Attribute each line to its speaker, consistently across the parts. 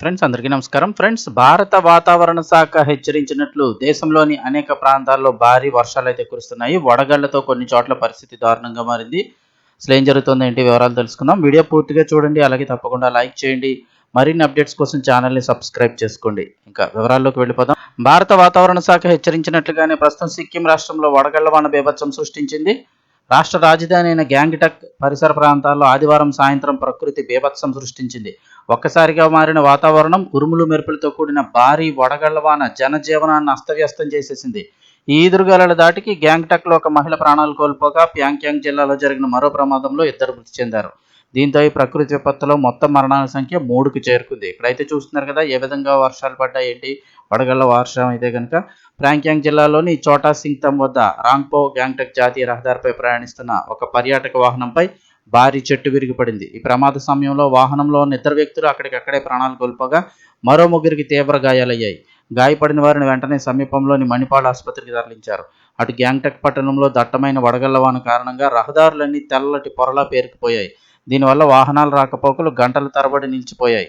Speaker 1: Friends అందరికీ నమస్కారం. Friends, భారత వాతావరణ శాఖ హెచ్చరించినట్లు దేశంలోని అనేక ప్రాంతాల్లో భారీ వర్షాలైతే కురుస్తున్నాయి. వడగళ్లతో కొన్ని చోట్ల పరిస్థితి దారుణంగా మారింది. అసలు ఏం జరుగుతుందో ఏంటి వివరాలు తెలుసుకుందాం. వీడియో పూర్తిగా చూడండి, అలాగే తప్పకుండా లైక్ చేయండి. మరిన్ని అప్డేట్స్ కోసం ఛానల్ని సబ్స్క్రైబ్ చేసుకోండి. ఇంకా వివరాల్లోకి వెళ్ళిపోదాం. భారత వాతావరణ శాఖ హెచ్చరించినట్లుగానే ప్రస్తుతం సిక్కిం రాష్ట్రంలో వడగళ్ల వాన బీభత్సం సృష్టించింది. రాష్ట్ర రాజధాని అయిన గ్యాంగ్టక్ పరిసర ప్రాంతాల్లో ఆదివారం సాయంత్రం ప్రకృతి బీభత్సం సృష్టించింది. ఒక్కసారిగా మారిన వాతావరణం, ఉరుములు మెరుపులతో కూడిన భారీ వడగళ్ల వాన జనజీవనాన్ని అస్తవ్యస్తం చేసేసింది. ఈ ఈదురుగాలుల దాటికి గ్యాంగ్టక్లో ఒక మహిళ ప్రాణాలు కోల్పోగా, ప్యాంగ్యాంగ్ జిల్లాలో జరిగిన మరో ప్రమాదంలో 2 మృతి చెందారు. దీంతో ఈ ప్రకృతి విపత్తులో మొత్తం మరణాల సంఖ్య 3కు చేరుకుంది. ఇక్కడైతే చూస్తున్నారు కదా ఏ విధంగా వర్షాలు పడ్డాయి ఏంటి. వడగళ్ల వర్షం అయితే కనుక ప్యాంగ్యాంగ్ జిల్లాలోని చోటా సింగ్తమ్ వద్ద రాంగ్పో గ్యాంగ్టక్ జాతీయ రహదారిపై ప్రయాణిస్తున్న ఒక పర్యాటక వాహనంపై భారీ చెట్టు విరిగిపడింది. ఈ ప్రమాద సమయంలో వాహనంలో ఉన్న 2 వ్యక్తులు అక్కడికక్కడే ప్రాణాలు కోల్పోగా, మరో 3కి తీవ్ర గాయాలయ్యాయి. గాయపడిన వారిని వెంటనే సమీపంలోని మణిపాల్ ఆసుపత్రికి తరలించారు. అటు గ్యాంగ్టక్ పట్టణంలో దట్టమైన వడగళ్ల వాన కారణంగా రహదారులన్నీ తెల్లటి పొరలా పేరుకుపోయాయి. దీనివల్ల వాహనాల రాకపోకలు గంటల తరబడి నిలిచిపోయాయి.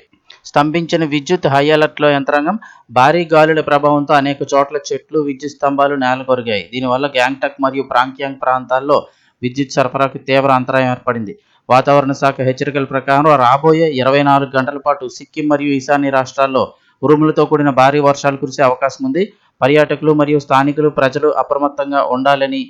Speaker 1: స్తంభించిన విద్యుత్, హై అలర్ట్లో యంత్రాంగం, భారీ గాలుల ప్రభావంతో అనేక చోట్ల చెట్లు, విద్యుత్ స్తంభాలు నేలకొరిగాయి. దీనివల్ల గ్యాంగ్టక్ మరియు ప్రాంక్యాంగ్ ప్రాంతాల్లో విద్యుత్ సరఫరాకు తీవ్ర అంతరాయం ఏర్పడింది. వాతావరణ శాఖ హెచ్చరికల ప్రకారం రాబోయే 24 గంటల పాటు సిక్కిం మరియు ఈశాన్య రాష్ట్రాల్లో ఉరుములతో కూడిన భారీ వర్షాలు కురిసే అవకాశం ఉంది. పర్యాటకులు మరియు స్థానికులు ప్రజలు అప్రమత్తంగా ఉండాలని,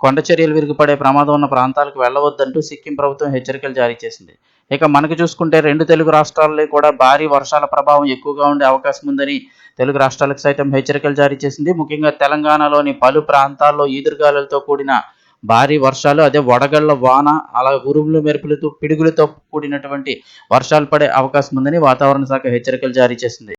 Speaker 1: కొండ చర్యలు విరిగిపడే ప్రమాదం ఉన్న ప్రాంతాలకు వెళ్లవద్దంటూ సిక్కిం ప్రభుత్వం హెచ్చరికలు జారీ చేసింది. ఇక మనకు చూసుకుంటే 2 తెలుగు రాష్ట్రాల్లో కూడా భారీ వర్షాల ప్రభావం ఎక్కువగా ఉండే అవకాశం ఉందని తెలుగు రాష్ట్రాలకు సైతం హెచ్చరికలు జారీ చేసింది. ముఖ్యంగా తెలంగాణలోని పలు ప్రాంతాల్లో ఈదురుగాలులతో కూడిన భారీ వర్షాలు, అదే వడగళ్ల వాన, అలా ఉరుములు మెరుపులతో పిడుగులతో కూడినటువంటి వర్షాలు పడే అవకాశం ఉందని వాతావరణ శాఖ హెచ్చరికలు జారీ చేసింది.